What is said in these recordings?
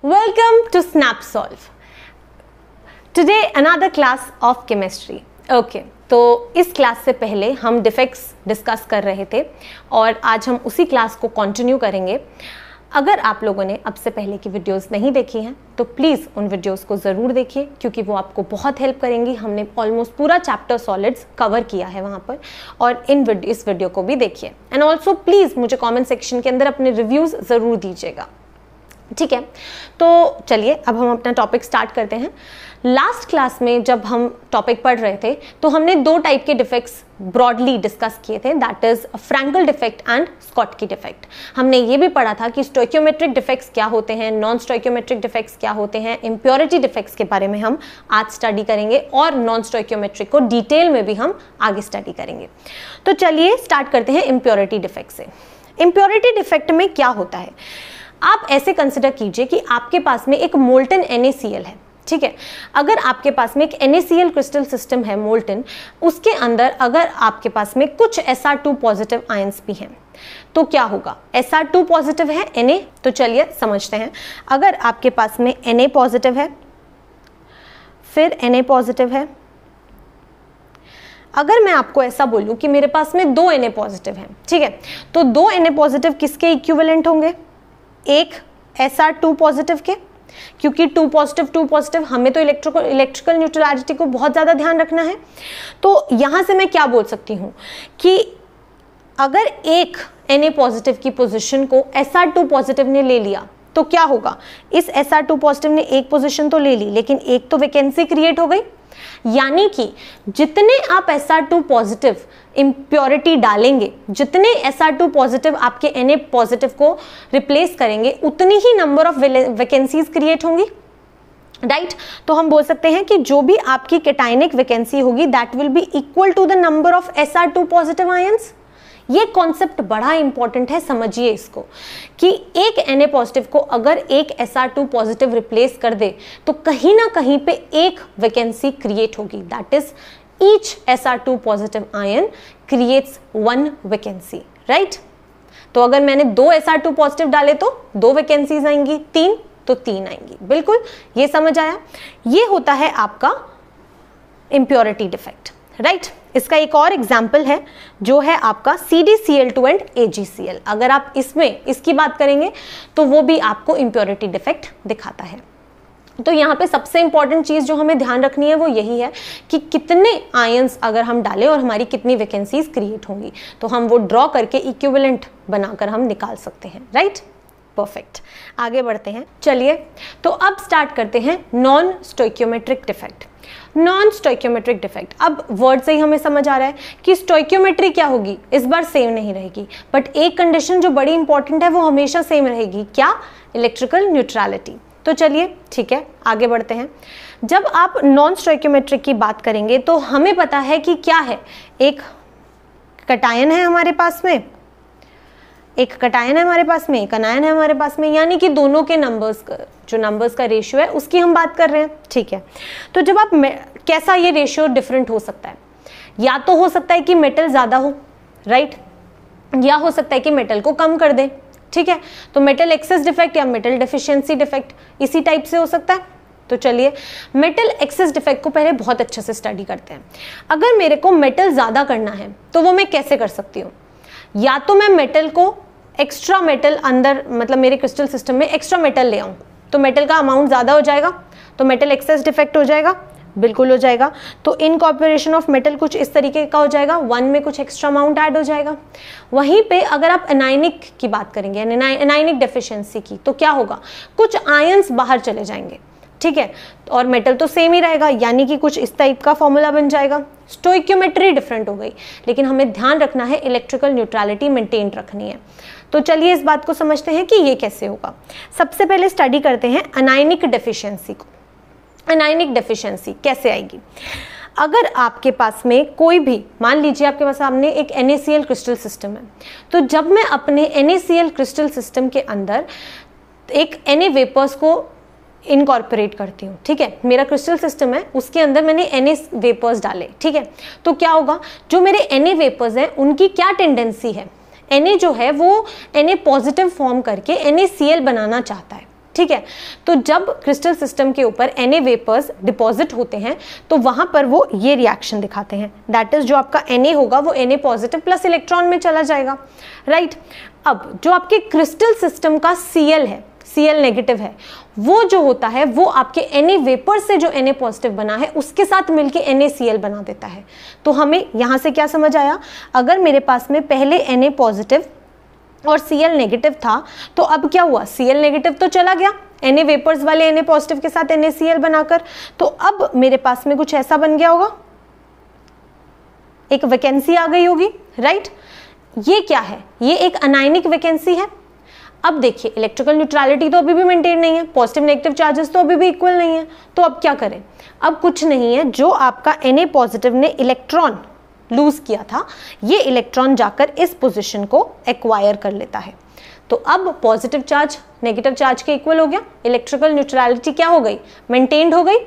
Welcome to SnapSolve. Today another class of chemistry. Okay, तो इस class से पहले हम डिफेक्ट्स डिस्कस कर रहे थे और आज हम उसी क्लास को कंटिन्यू करेंगे। अगर आप लोगों ने अब से पहले की वीडियोस नहीं देखी हैं तो प्लीज़ उन वीडियोस को ज़रूर देखिए क्योंकि वो आपको बहुत हेल्प करेंगी। हमने ऑलमोस्ट पूरा चैप्टर सॉलिड्स कवर किया है वहाँ पर, और इस वीडियो को भी देखिए। एंड ऑल्सो प्लीज़ मुझे कमेंट सेक्शन के अंदर अपने रिव्यूज़ ज़रूर दीजिएगा, ठीक है। तो चलिए अब हम अपना टॉपिक स्टार्ट करते हैं। लास्ट क्लास में जब हम टॉपिक पढ़ रहे थे तो हमने दो टाइप के डिफेक्ट्स ब्रॉडली डिस्कस किए थे, that is Frenkel defect and Schottky defect. हमने ये भी पढ़ा था कि स्टोइकियोमेट्रिक डिफेक्ट्स क्या होते हैं, नॉन स्टोइकियोमेट्रिक डिफेक्ट्स क्या होते हैं, इम्प्योरिटी डिफेक्ट्स के बारे में हम आज स्टडी करेंगे और नॉन स्टोइकियोमेट्रिक को डिटेल में भी हम आगे स्टडी करेंगे। तो चलिए स्टार्ट करते हैं इम्प्योरिटी डिफेक्ट से। इम्प्योरिटी डिफेक्ट में क्या होता है, आप ऐसे कंसिडर कीजिए कि आपके पास में एक मोल्टन NaCl है, ठीक है। अगर आपके पास में एक NaCl क्रिस्टल सिस्टम है मोल्टन, उसके अंदर अगर आपके पास में कुछ Sr2 पॉजिटिव आयंस भी हैं तो क्या होगा, Sr2 पॉजिटिव है Na, तो चलिए समझते हैं। अगर आपके पास में Na पॉजिटिव है, फिर Na पॉजिटिव है, अगर मैं आपको ऐसा बोलूं कि मेरे पास में दो Na पॉजिटिव हैं, ठीक है, तो दो Na पॉजिटिव किसके इक्विवेलेंट होंगे, एक Sr2 पॉजिटिव के, क्योंकि 2 पॉजिटिव हमें तो इलेक्ट्रिकल न्यूट्रलिटी को बहुत ज़्यादा ध्यान रखना है। तो यहाँ से मैं क्या बोल सकती हूँ कि अगर एक Na पॉजिटिव की पोजीशन को Sr2 पॉजिटिव ने ले लिया तो क्या होगा, इस Sr2 पॉजिटिव ने एक पोजीशन तो ले ली लेकिन एक तो वैकेंसी क्रिएट हो गई, यानी कि जितने आप Sr2 पॉजिटिव इम्प्योरिटी डालेंगे, जितने Sr2 पॉजिटिव आपके Na पॉजिटिव को रिप्लेस करेंगे, उतनी ही नंबर ऑफ वैकेंसीज क्रिएट होंगी, राइट। तो हम बोल सकते हैं कि जो भी आपकी कैटायनिक वैकेंसी होगी that will be equal to the number of Sr2 positive ions. ये कॉन्सेप्ट बड़ा इंपॉर्टेंट है, समझिए इसको, कि एक Na पॉजिटिव को अगर एक Sr2 पॉजिटिव रिप्लेस कर दे तो कहीं ना कहीं पे एक वैकेंसी क्रिएट होगी, that is each Sr2 positive ion creates one vacancy, right. तो अगर मैंने दो Sr2 पॉजिटिव डाले तो दो वैकेंसीज आएंगी, तीन तो तीन आएंगी, बिल्कुल ये समझ आया। ये होता है आपका इम्प्योरिटी डिफेक्ट, राइट। इसका एक और एग्जाम्पल है जो है आपका CdCl2 एंड AgCl। अगर आप इसकी बात करेंगे तो वो भी आपको इम्प्योरिटी डिफेक्ट दिखाता है। तो यहाँ पे सबसे इंपॉर्टेंट चीज़ जो हमें ध्यान रखनी है वो यही है कि कितने आयंस अगर हम डालें और हमारी कितनी वैकेंसीज क्रिएट होंगी, तो हम वो ड्रॉ करके इक्विवेलेंट बनाकर हम निकाल सकते हैं, राइट। परफेक्ट, आगे बढ़ते हैं। चलिए तो अब स्टार्ट करते हैं non stoichiometric defect. Non stoichiometric defect, अब वर्ड से ही हमें समझ आ रहा है कि स्टोइकियोमेट्री क्या होगी, इस बार सेम नहीं रहेगी, बट एक कंडीशन जो बड़ी इंपॉर्टेंट है वो हमेशा सेम रहेगी, क्या, इलेक्ट्रिकल न्यूट्रलिटी। तो चलिए ठीक है आगे बढ़ते हैं। जब आप नॉन स्टोइकियोमेट्रिक की बात करेंगे तो हमें पता है कि क्या है, एक कैटायन है हमारे पास में, एक कैटायन है हमारे पास में, एक अनायन है हमारे पास में, यानी कि दोनों के नंबर्स का रेशियो है उसकी हम बात कर रहे हैं, ठीक है। तो जब आप कैसा ये रेशियो डिफरेंट हो सकता है, या तो हो सकता है कि मेटल ज़्यादा हो, राइट, या हो सकता है कि मेटल को कम कर दें, ठीक है। तो मेटल एक्सेस डिफेक्ट या मेटल डेफिशिएंसी डिफेक्ट इसी टाइप से हो सकता है। तो चलिए मेटल एक्सेस डिफेक्ट को पहले बहुत अच्छे से स्टडी करते हैं। अगर मेरे को मेटल ज़्यादा करना है तो वो मैं कैसे कर सकती हूँ, या तो मैं मेटल को एक्स्ट्रा मेटल अंदर, मतलब मेरे क्रिस्टल सिस्टम में एक्स्ट्रा मेटल ले आऊं तो मेटल का अमाउंट ज़्यादा हो जाएगा, तो मेटल एक्सेस डिफेक्ट हो जाएगा, बिल्कुल हो जाएगा। तो इनकॉर्पोरेशन ऑफ मेटल कुछ इस तरीके का हो जाएगा, 1 में कुछ एक्स्ट्रा अमाउंट ऐड हो जाएगा। वहीं पे अगर आप एनायनिक की बात करेंगे, एनायनिक डेफिशिएंसी की, तो क्या होगा, कुछ आयंस बाहर चले जाएंगे, ठीक है, और मेटल तो सेम ही रहेगा, यानी कि कुछ इस टाइप का फॉर्मूला बन जाएगा। स्टोइकियोमेट्री डिफरेंट हो गई, लेकिन हमें ध्यान रखना है इलेक्ट्रिकल न्यूट्रलिटी मेंटेन रखनी है। तो चलिए इस बात को समझते हैं कि ये कैसे होगा। सबसे पहले स्टडी करते हैं अनायनिक डेफिशिएंसी को। अनायनिक डेफिशिएंसी कैसे आएगी, अगर आपके पास में कोई भी, मान लीजिए आपके पास सामने एक NaCl क्रिस्टल सिस्टम है, तो जब मैं अपने NaCl क्रिस्टल सिस्टम के अंदर एक Na वेपर्स को इनकॉर्पोरेट करती हूँ, ठीक है, मेरा क्रिस्टल सिस्टम है उसके अंदर मैंने Na वेपर्स डाले, ठीक है, तो क्या होगा, जो मेरे Na वेपर्स हैं उनकी क्या टेंडेंसी है, Na जो है वो Na पॉजिटिव फॉर्म करके NaCl बनाना चाहता है, ठीक है। तो जब क्रिस्टल सिस्टम के ऊपर Na वेपर्स डिपॉजिट होते हैं तो वहां पर वो ये रिएक्शन दिखाते हैं, दैट इज जो आपका Na होगा वो Na पॉजिटिव प्लस इलेक्ट्रॉन में चला जाएगा, राइट। अब जो आपके क्रिस्टल सिस्टम का Cl है, Cl नेगेटिव है, वो जो होता है वो आपके Na वेपर से जो Na पॉजिटिव बना है उसके साथ मिलके NaCl बना देता है। तो हमें यहाँ से क्या समझ आया, अगर मेरे पास में पहले Na पॉजिटिव और Cl नेगेटिव था तो अब क्या हुआ, Cl नेगेटिव तो चला गया Na वेपर्स वाले Na पॉजिटिव के साथ NaCl बनाकर, तो अब मेरे पास में कुछ ऐसा बन गया होगा, एक वैकेंसी आ गई होगी, राइट। ये क्या है, ये एक अनायनिक वैकेंसी है। अब देखिए इलेक्ट्रिकल न्यूट्रलिटी तो अभी भी मेंटेन नहीं है, पॉजिटिव नेगेटिव चार्जेस तो अभी भी इक्वल नहीं है, तो अब क्या करें, अब कुछ नहीं है, जो आपका Na पॉजिटिव ने इलेक्ट्रॉन लूज किया था ये इलेक्ट्रॉन जाकर इस पोजीशन को एक्वायर कर लेता है। तो अब पॉजिटिव चार्ज नेगेटिव चार्ज के इक्वल हो गया, इलेक्ट्रिकल न्यूट्रलिटी क्या हो गई, मेंटेन्ड हो गई।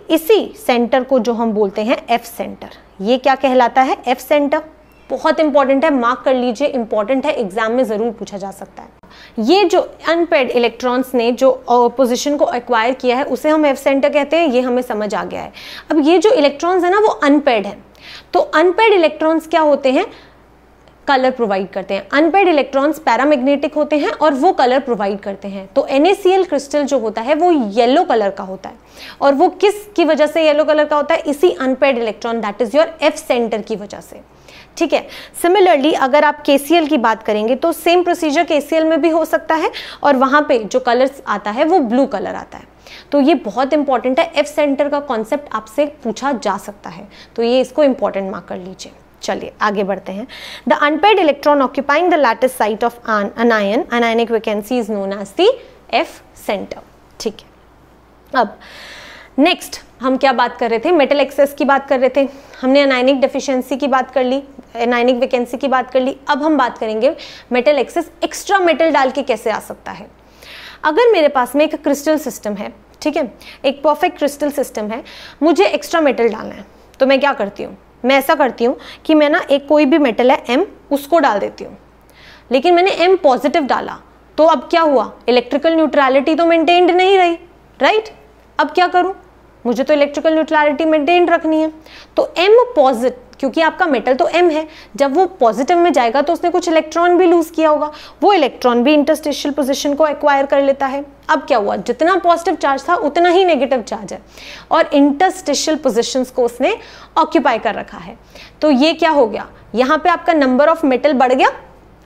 इसी सेंटर को जो हम बोलते हैं F सेंटर, ये क्या कहलाता है, F सेंटर। बहुत इंपॉर्टेंट है, मार्क कर लीजिए, इंपॉर्टेंट है, एग्जाम में जरूर पूछा जा सकता है। ये जो अनपेड इलेक्ट्रॉन्स ने जो पोजीशन को एक्वायर किया है उसे हम F सेंटर कहते हैं, ये हमें समझ आ गया है। अब ये जो इलेक्ट्रॉन्स है ना वो अनपेड है, तो अनपेड इलेक्ट्रॉन्स क्या होते हैं, कलर प्रोवाइड करते हैं। अनपेड इलेक्ट्रॉन्स पैरामैग्नेटिक होते हैं और वो कलर प्रोवाइड करते हैं। तो NaCl क्रिस्टल जो होता है वो येलो कलर का होता है, और वो किस की वजह से येलो कलर का होता है, इसी unpaired electron that is your F centre की वजह से, ठीक है। सिमिलरली अगर आप KCl की बात करेंगे तो सेम प्रोसीजर KCl में भी हो सकता है, और वहां पे जो कलर आता है वो ब्लू कलर आता है। तो ये बहुत इंपॉर्टेंट है, F सेंटर का कॉन्सेप्ट आपसे पूछा जा सकता है, तो ये इसको इंपॉर्टेंट मार्क कर लीजिए। चलिए आगे बढ़ते हैं। The unpaired electron occupying the lattice site of anion anionic vacancy is known as the F centre, ठीक है। अब नेक्स्ट हम क्या बात कर रहे थे, मेटल एक्सेस की बात कर रहे थे, हमने अनायनिक डेफिशिएंसी की बात कर ली, अनायनिक वैकेंसी की बात कर ली। अब हम बात करेंगे मेटल एक्सेस एक्स्ट्रा मेटल डाल के कैसे आ सकता है। अगर मेरे पास में एक क्रिस्टल सिस्टम है, ठीक है, एक परफेक्ट क्रिस्टल सिस्टम है, मुझे एक्स्ट्रा मेटल डालना है, तो मैं क्या करती हूँ, मैं ऐसा करती हूँ कि मैं ना एक कोई भी मेटल है M उसको डाल देती हूँ, लेकिन मैंने M पॉजिटिव डाला तो अब क्या हुआ, इलेक्ट्रिकल न्यूट्रलिटी तो मेंटेन्ड नहीं रही, राइट। अब क्या करूँ, मुझे तो इलेक्ट्रिकल न्यूट्रलिटी मेंटेन रखनी है, तो M पॉजिटिव, क्योंकि आपका मेटल तो M है, जब वो पॉजिटिव में जाएगा तो उसने कुछ इलेक्ट्रॉन भी लूज किया होगा, वो इलेक्ट्रॉन भी इंटरस्टिशियल पोजीशन को एक्वायर कर लेता है। अब क्या हुआ, जितना पॉजिटिव चार्ज था उतना ही नेगेटिव चार्ज है, और इंटरस्टिशियल पोजीशंस को उसने ऑक्यूपाई कर रखा है। तो ये क्या हो गया, यहाँ पे आपका नंबर ऑफ मेटल बढ़ गया,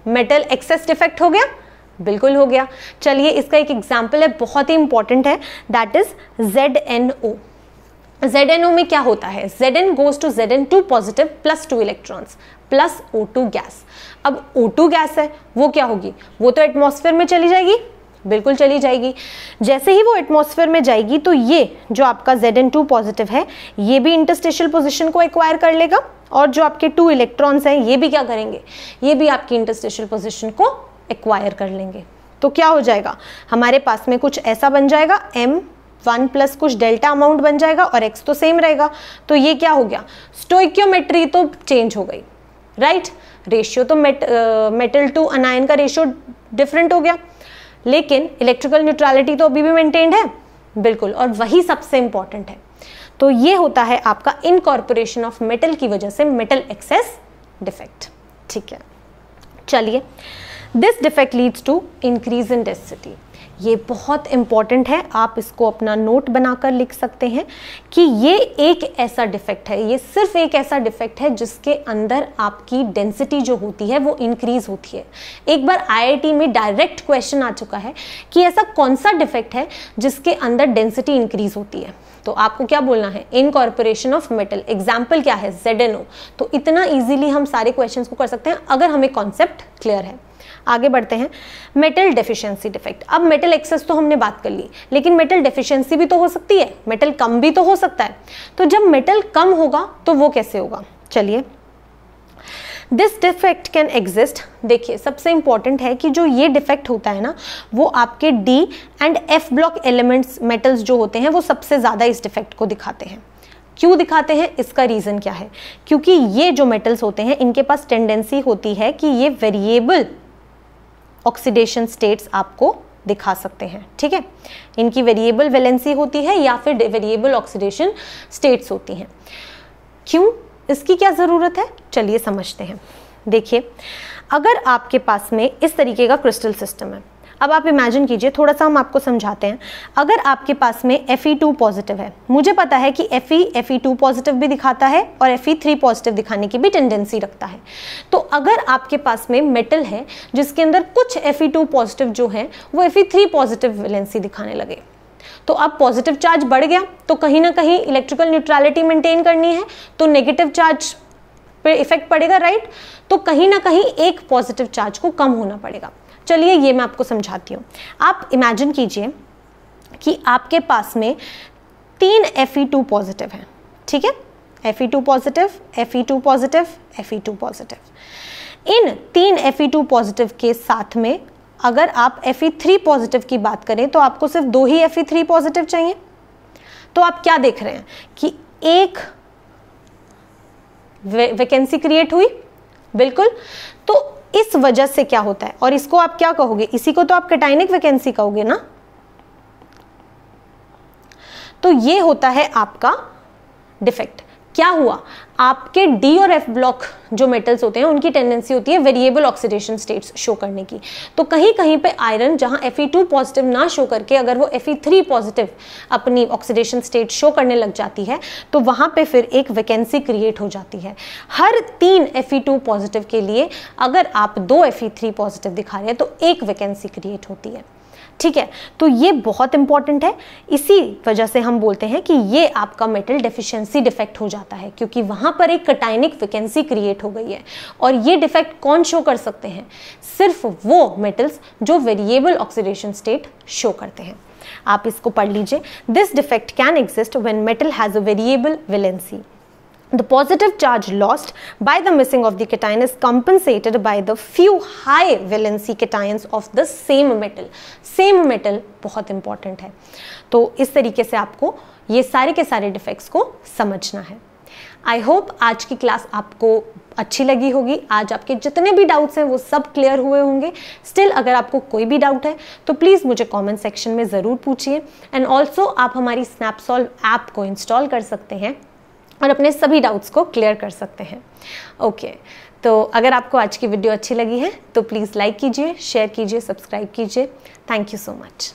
मेटल एक्सेस डिफेक्ट हो गया, बिल्कुल हो गया। चलिए इसका एक एग्जाम्पल है, बहुत ही इंपॉर्टेंट है, दैट इज ZnO। ZnO में क्या होता है, Zn goes to Zn2 positive plus 2 electrons plus O2 gas. अब O2 गैस है, वो क्या होगी, वो तो एटमॉस्फेयर में चली जाएगी, बिल्कुल चली जाएगी। जैसे ही वो एटमॉस्फेयर में जाएगी तो ये जो आपका Zn2 पॉजिटिव है ये भी इंटरस्टिशियल पोजीशन को एक्वायर कर लेगा, और जो आपके 2 इलेक्ट्रॉन्स हैं ये भी क्या करेंगे, ये भी आपकी इंटरस्टिशियल पोजीशन को एक्वायर कर लेंगे। तो क्या हो जाएगा, हमारे पास में कुछ ऐसा बन जाएगा, M1 प्लस कुछ डेल्टा अमाउंट बन जाएगा, और X तो सेम रहेगा। तो ये क्या हो गया, स्टोइकियोमेट्री तो चेंज हो गई, राइट। रेशियो तो मेटल टू अनायन का रेशियो डिफरेंट हो गया, लेकिन इलेक्ट्रिकल न्यूट्रलिटी तो अभी भी मेंटेन्ड है, बिल्कुल, और वही सबसे इंपॉर्टेंट है। तो ये होता है आपका इनकॉर्पोरेशन ऑफ मेटल की वजह से मेटल एक्सेस डिफेक्ट, ठीक है। चलिए, this defect leads to increase in density. ये बहुत इंपॉर्टेंट है, आप इसको अपना नोट बनाकर लिख सकते हैं कि ये एक ऐसा डिफेक्ट है, ये सिर्फ एक ऐसा डिफेक्ट है जिसके अंदर आपकी डेंसिटी जो होती है वो इंक्रीज होती है। एक बार IIT में डायरेक्ट क्वेश्चन आ चुका है कि ऐसा कौन सा डिफेक्ट है जिसके अंदर डेंसिटी इंक्रीज होती है, तो आपको क्या बोलना है, इनकॉर्पोरेशन ऑफ मेटल। एग्जाम्पल क्या है, ZnO। तो इतना इजीली हम सारे क्वेश्चंस को कर सकते हैं अगर हमें कॉन्सेप्ट क्लियर है। आगे बढ़ते हैं, मेटल डेफिशिएंसी डिफेक्ट। अब मेटल एक्सेस तो हमने बात कर ली, लेकिन मेटल डेफिशिएंसी भी तो हो सकती है, मेटल कम भी तो हो सकता है। तो जब मेटल कम होगा तो वो कैसे होगा, चलिए, दिस डिफेक्ट कैन एग्जिस्ट। देखिए सबसे इंपॉर्टेंट है कि जो ये डिफेक्ट होता है ना, वो आपके D and F block elements metals जो होते हैं वो सबसे ज़्यादा इस डिफेक्ट को दिखाते हैं। क्यों दिखाते हैं, इसका रीज़न क्या है? क्योंकि ये जो मेटल्स होते हैं इनके पास टेंडेंसी होती है कि ये वेरिएबल ऑक्सीडेशन स्टेट्स आपको दिखा सकते हैं, ठीक है। इनकी वेरिएबल वैलेंसी होती है या फिर वेरिएबल ऑक्सीडेशन स्टेट्स होती हैं। क्यों, इसकी क्या ज़रूरत है, चलिए समझते हैं। देखिए, अगर आपके पास में इस तरीके का क्रिस्टल सिस्टम है, अब आप इमेजिन कीजिए, थोड़ा सा हम आपको समझाते हैं। अगर आपके पास में Fe2 पॉजिटिव है, मुझे पता है कि Fe2 पॉजिटिव भी दिखाता है और Fe3 पॉजिटिव दिखाने की भी टेंडेंसी रखता है। तो अगर आपके पास में मेटल है जिसके अंदर कुछ Fe2 पॉजिटिव जो है वो Fe3 पॉजिटिव वैलेंसी दिखाने लगे, तो अब पॉजिटिव चार्ज बढ़ गया, तो कहीं ना कहीं इलेक्ट्रिकल न्यूट्रलिटी मेंटेन करनी है, तो नेगेटिव चार्ज पे इफेक्ट पड़ेगा, राइट। तो कहीं ना कहीं एक पॉजिटिव चार्ज को कम होना पड़ेगा। चलिए ये मैं आपको समझाती हूँ। आप इमेजिन कीजिए कि आपके पास में 3 Fe2 पॉजिटिव हैं, ठीक है, Fe2 positive, Fe2 positive, Fe2 positive. इन 3 Fe2 पॉजिटिव के साथ में अगर आप Fe3 पॉजिटिव की बात करें तो आपको सिर्फ 2 ही Fe3 पॉजिटिव चाहिए। तो आप क्या देख रहे हैं कि एक वैकेंसी क्रिएट हुई, बिल्कुल। तो इस वजह से क्या होता है, और इसको आप क्या कहोगे, इसी को तो आप कैटायनिक वैकेंसी कहोगे ना। तो ये होता है आपका डिफेक्ट। क्या हुआ, आपके डी और एफ ब्लॉक जो मेटल्स होते हैं उनकी टेंडेंसी होती है वेरिएबल ऑक्सीडेशन स्टेट्स शो करने की। तो कहीं कहीं पे आयरन जहां Fe2 पॉजिटिव ना शो करके अगर वो Fe3 पॉजिटिव अपनी ऑक्सीडेशन स्टेट शो करने लग जाती है तो वहां पे फिर एक वैकेंसी क्रिएट हो जाती है। हर 3 Fe2 पॉजिटिव के लिए अगर आप 2 Fe3 पॉजिटिव दिखा रहे हैं तो एक वैकेंसी क्रिएट होती है, ठीक है। तो ये बहुत इंपॉर्टेंट है, इसी वजह से हम बोलते हैं कि ये आपका मेटल डेफिशिएंसी डिफेक्ट हो जाता है, क्योंकि वहां पर एक कैटायनिक वैकेंसी क्रिएट हो गई है। और ये डिफेक्ट कौन शो कर सकते हैं, सिर्फ वो मेटल्स जो वेरिएबल ऑक्सीडेशन स्टेट शो करते हैं। आप इसको पढ़ लीजिए। This defect can exist when metal has a variable valency. The positive charge lost by the missing of the cation is compensated by the few high valency cations of the same metal. Same metal बहुत important है। तो इस तरीके से आपको ये सारे के सारे डिफेक्ट्स को समझना है। आई होप आज की क्लास आपको अच्छी लगी होगी। आज आपके जितने भी डाउट्स हैं वो सब क्लियर हुए होंगे। स्टिल अगर आपको कोई भी डाउट है तो प्लीज़ मुझे कमेंट सेक्शन में ज़रूर पूछिए। एंड ऑल्सो आप हमारी स्नैपसॉल्व ऐप को इंस्टॉल कर सकते हैं और अपने सभी डाउट्स को क्लियर कर सकते हैं। ओके, तो अगर आपको आज की वीडियो अच्छी लगी है तो प्लीज़ लाइक कीजिए, शेयर कीजिए, सब्सक्राइब कीजिए। Thank you so much.